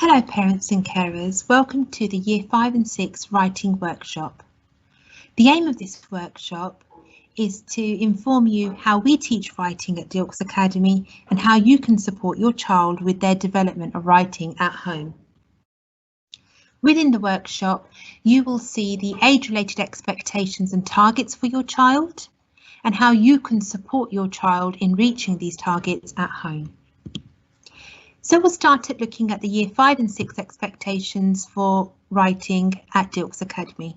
Hello parents and carers, welcome to the Year 5 and 6 Writing Workshop. The aim of this workshop is to inform you how we teach writing at Dilks Academy and how you can support your child with their development of writing at home. Within the workshop, you will see the age-related expectations and targets for your child and how you can support your child in reaching these targets at home. So we'll start at looking at the Year 5 and 6 expectations for writing at Dilks Academy.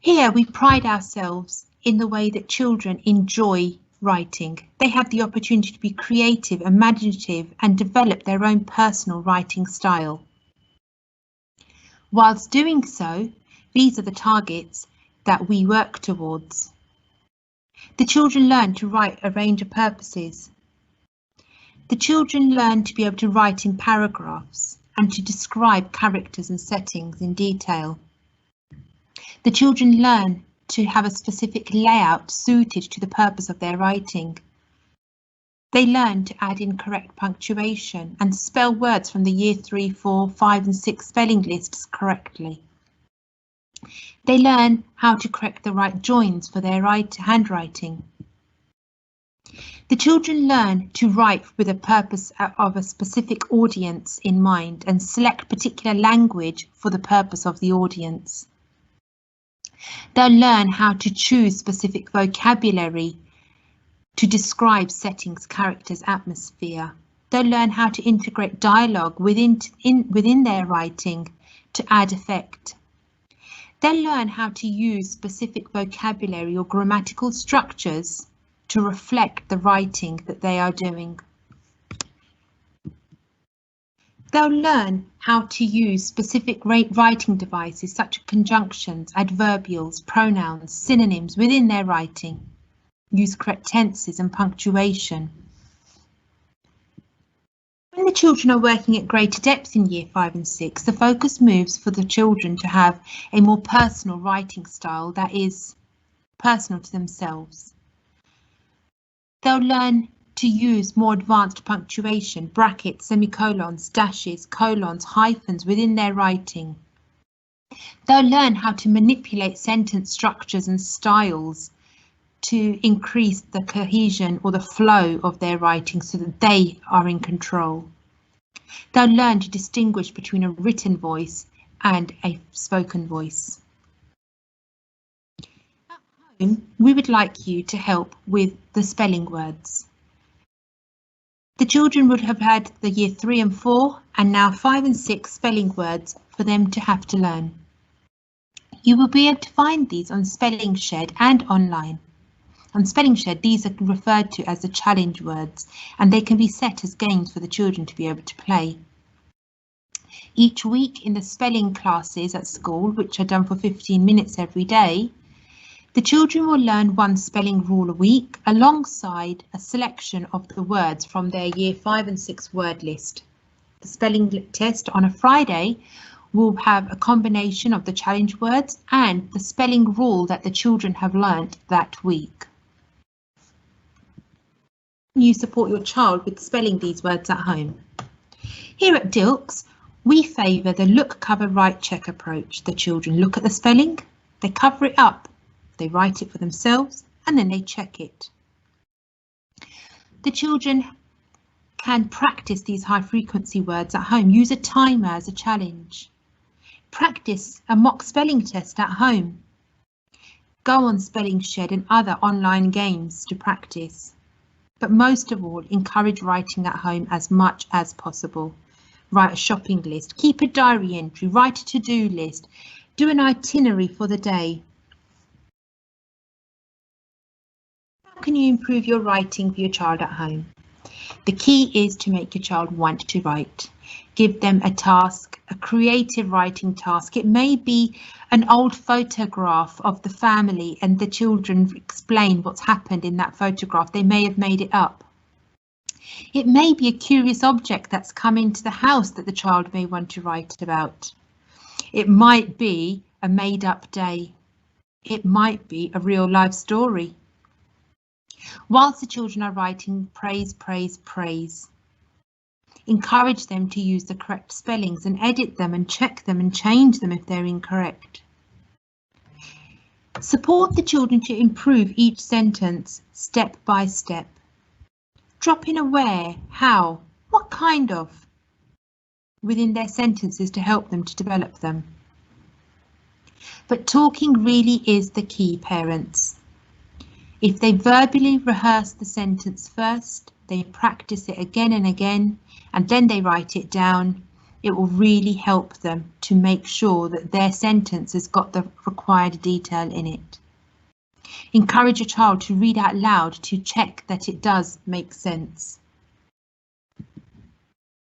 Here we pride ourselves in the way that children enjoy writing. They have the opportunity to be creative, imaginative and develop their own personal writing style. Whilst doing so, these are the targets that we work towards. The children learn to write a range of purposes. The children learn to be able to write in paragraphs and to describe characters and settings in detail. The children learn to have a specific layout suited to the purpose of their writing. They learn to add in correct punctuation and spell words from the Year 3, 4, 5 and 6 spelling lists correctly. They learn how to correct the right joins for their handwriting. The children learn to write with a purpose of a specific audience in mind and select particular language for the purpose of the audience. They'll learn how to choose specific vocabulary to describe settings, characters, atmosphere. They'll learn how to integrate dialogue within their writing to add effect. They'll learn how to use specific vocabulary or grammatical structures to reflect the writing that they are doing. They'll learn how to use specific writing devices such as conjunctions, adverbials, pronouns, synonyms within their writing. Use correct tenses and punctuation. When the children are working at greater depth in Year 5 and 6, the focus moves for the children to have a more personal writing style that is personal to themselves. They'll learn to use more advanced punctuation, brackets, semicolons, dashes, colons, hyphens within their writing. They'll learn how to manipulate sentence structures and styles to increase the cohesion or the flow of their writing so that they are in control. They'll learn to distinguish between a written voice and a spoken voice. We would like you to help with the spelling words. The children would have had the Year 3 and 4 and now 5 and 6 spelling words for them to have to learn. You will be able to find these on Spelling Shed and online. On Spelling Shed, these are referred to as the challenge words and they can be set as games for the children to be able to play. Each week in the spelling classes at school, which are done for 15 minutes every day, the children will learn one spelling rule a week alongside a selection of the words from their Year 5 and 6 word list. The spelling test on a Friday will have a combination of the challenge words and the spelling rule that the children have learnt that week. You support your child with spelling these words at home. Here at Dilks, we favour the look, cover, write, check approach. The children look at the spelling, they cover it up. They write it for themselves and then they check it. The children can practice these high frequency words at home. Use a timer as a challenge. Practice a mock spelling test at home. Go on Spelling Shed and other online games to practice. But most of all, encourage writing at home as much as possible. Write a shopping list, keep a diary entry, write a to-do list, do an itinerary for the day. How can you improve your writing for your child at home? The key is to make your child want to write. Give them a task, a creative writing task. It may be an old photograph of the family and the children explain what's happened in that photograph. They may have made it up. It may be a curious object that's come into the house that the child may want to write about. It might be a made-up day. It might be a real life story. Whilst the children are writing, praise, praise, praise. Encourage them to use the correct spellings and edit them and check them and change them if they're incorrect. Support the children to improve each sentence step by step. Drop in a where, how, what kind of within their sentences to help them to develop them. But talking really is the key, parents. If they verbally rehearse the sentence first, they practice it again and again, and then they write it down, it will really help them to make sure that their sentence has got the required detail in it. Encourage a child to read out loud to check that it does make sense.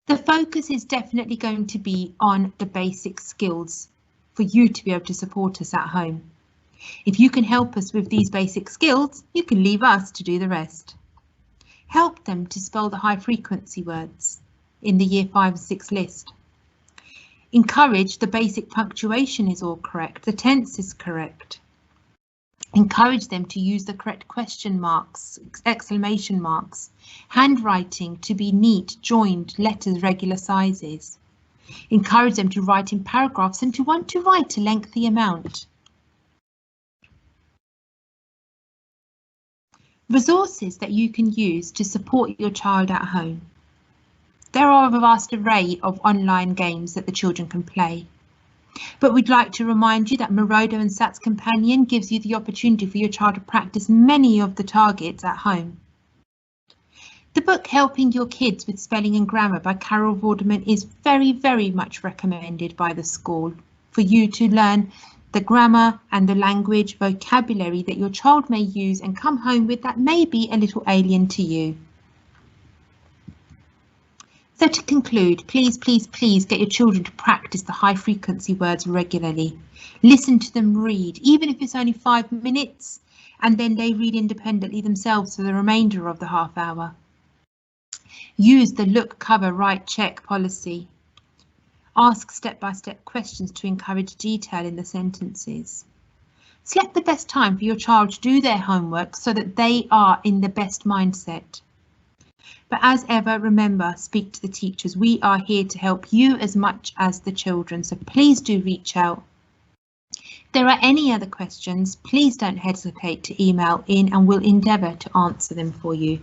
The focus is definitely going to be on the basic skills for you to be able to support us at home. If you can help us with these basic skills, you can leave us to do the rest. Help them to spell the high frequency words in the year 5 and 6 list. Encourage the basic punctuation is all correct, the tense is correct. Encourage them to use the correct question marks, exclamation marks, handwriting to be neat, joined, letters regular sizes. Encourage them to write in paragraphs and to want to write a lengthy amount. Resources that you can use to support your child at home. There are a vast array of online games that the children can play. But we'd like to remind you that Morodoo and SATS Companion gives you the opportunity for your child to practice many of the targets at home. The book Helping Your Kids with Spelling and Grammar by Carol Vorderman is very much recommended by the school for you to learn the grammar and the language vocabulary that your child may use and come home with that may be a little alien to you. So to conclude, please get your children to practice the high frequency words regularly. Listen to them read, even if it's only 5 minutes, and then they read independently themselves for the remainder of the half hour. Use the look, cover, write, check policy. Ask step-by-step questions to encourage detail in the sentences. Select the best time for your child to do their homework so that they are in the best mindset. But as ever, remember, speak to the teachers. We are here to help you as much as the children, so please do reach out. If there are any other questions, please don't hesitate to email in and we'll endeavour to answer them for you.